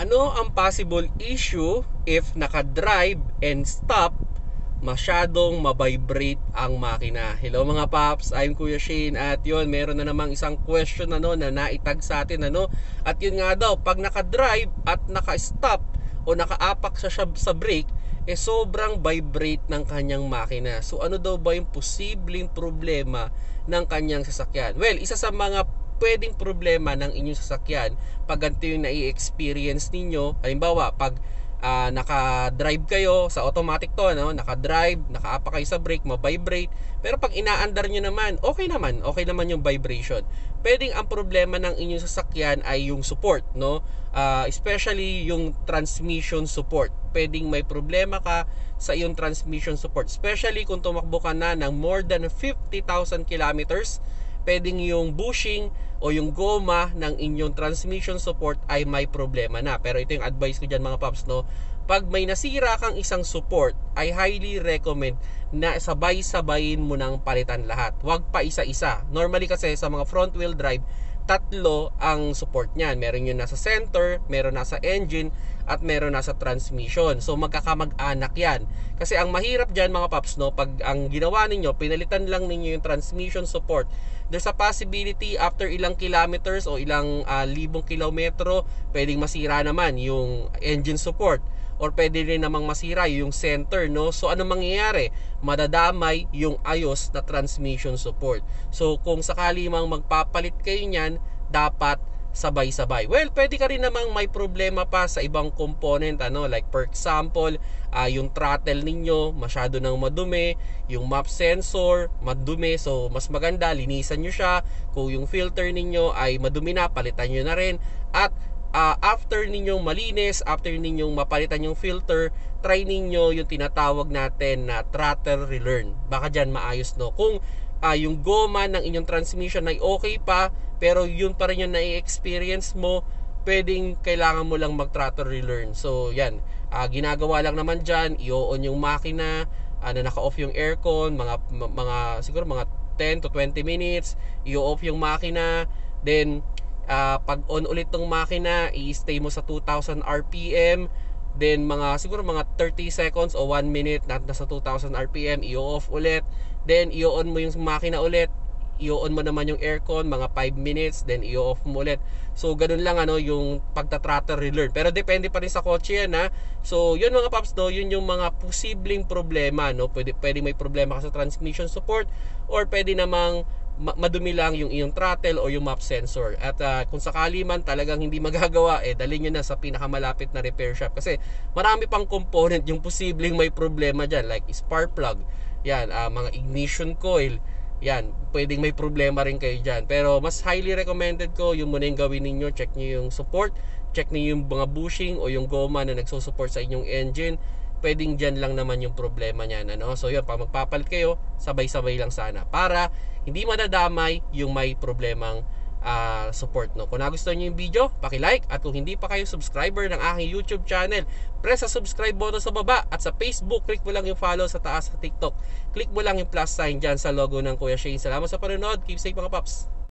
Ano ang possible issue if naka-drive and stop, masyadong mabibrate ang makina? Hello mga paps, I'm Kuya Shane at yun, meron na namang isang question na naitag sa atin at yun nga daw, pag naka-drive at naka-stop o nakaapak sa brake, sobrang vibrate ng kanyang makina. So ano daw ba yung posibleng problema ng kanyang sasakyan? Well, isa sa mga pwedeng problema ng inyong sasakyan pag ganito yung nai-experience ninyo, halimbawa pag naka-drive kayo sa automatic to, naka-drive, nakaapak kayo sa brake, ma-vibrate, pero pag inaandar nyo naman, okay naman yung vibration. Pwedeng ang problema ng inyong sasakyan ay yung support, especially yung transmission support. Pwedeng may problema ka sa iyong transmission support, especially kung tumakbo ka na ng more than 50,000 kilometers. Pwedeng yung bushing o yung goma ng inyong transmission support ay may problema na. Pero ito yung advice ko dyan mga paps, pag may nasira kang isang support, I highly recommend na sabay-sabayin mo nang palitan lahat. Huwag pa isa-isa. Normally kasi sa mga front wheel drive, tatlo ang support niyan. Meron yung nasa center, meron nasa engine, at meron nasa transmission. So magkakamag-anak yan. Kasi ang mahirap dyan mga paps, pag ang ginawa ninyo, pinalitan lang ninyo yung transmission support, there's a possibility after ilang kilometers o ilang libong kilometro, pwedeng masira naman yung engine support. Or pwede rin namang masira yung center, So ano mangyayari? Madadamay yung ayos na transmission support. So kung sakali mang magpapalit kayo niyan, dapat sabay-sabay. Well, pwede ka rin namang may problema pa sa ibang component, like for example, yung throttle ninyo masyado nang madumi, yung map sensor madumi, so mas maganda linisan nyo siya. Kung yung filter ninyo ay madumi na, palitan nyo na rin. At after ninyong malinis, after ninyong mapalitan yung filter, try ninyo yung tinatawag natin na throttle relearn. Baka dyan maayos, Kung yung goma ng inyong transmission ay okay pa, pero yun pa rin yung nai-experience mo, pwedeng kailangan mo lang mag-throttle relearn. So yan, ginagawa lang naman dyan, i-on yung makina, naka-off yung aircon, siguro mga 10 to 20 minutes, i-off yung makina, then pag on ulit tong makina, i-stay mo sa 2000 RPM, then siguro mga 30 seconds o 1 minute na nasa 2000 RPM, i-off ulit, then i-on mo yung makina ulit, i-on mo naman yung aircon mga 5 minutes, then i-off mo ulit. So ganun lang yung pagta-throttle relearn. Pero depende pa rin sa kotse yan, So yun mga paps, yun yung mga posibleng problema, Pwede may problema ka sa transmission support, or pwede namang madumi lang yung iyong throttle o yung map sensor. At kung sakali man talagang hindi magagawa, dalhin nyo na sa pinakamalapit na repair shop. Kasi marami pang component yung posibleng may problema dyan, like spark plug, yan, mga ignition coil, yan, pwedeng may problema rin kayo dyan. Pero mas highly recommended ko, yung muna yung gawin ninyo, check nyo yung support, check nyo yung mga bushing o yung goma na nagsusupport sa inyong engine. Pwedeng dyan lang naman yung problema niyan, So yun, pag magpapalit kayo, sabay-sabay lang sana para hindi madadamay yung may problemang support, Kung nagustuhan niyo yung video, paki-like, at kung hindi pa kayo subscriber ng aking YouTube channel, press sa subscribe button sa baba, at sa Facebook, click mo lang yung follow, sa taas sa TikTok, click mo lang yung plus sign dyan sa logo ng Kuya Shane. Salamat sa panonood, keep safe mga paps.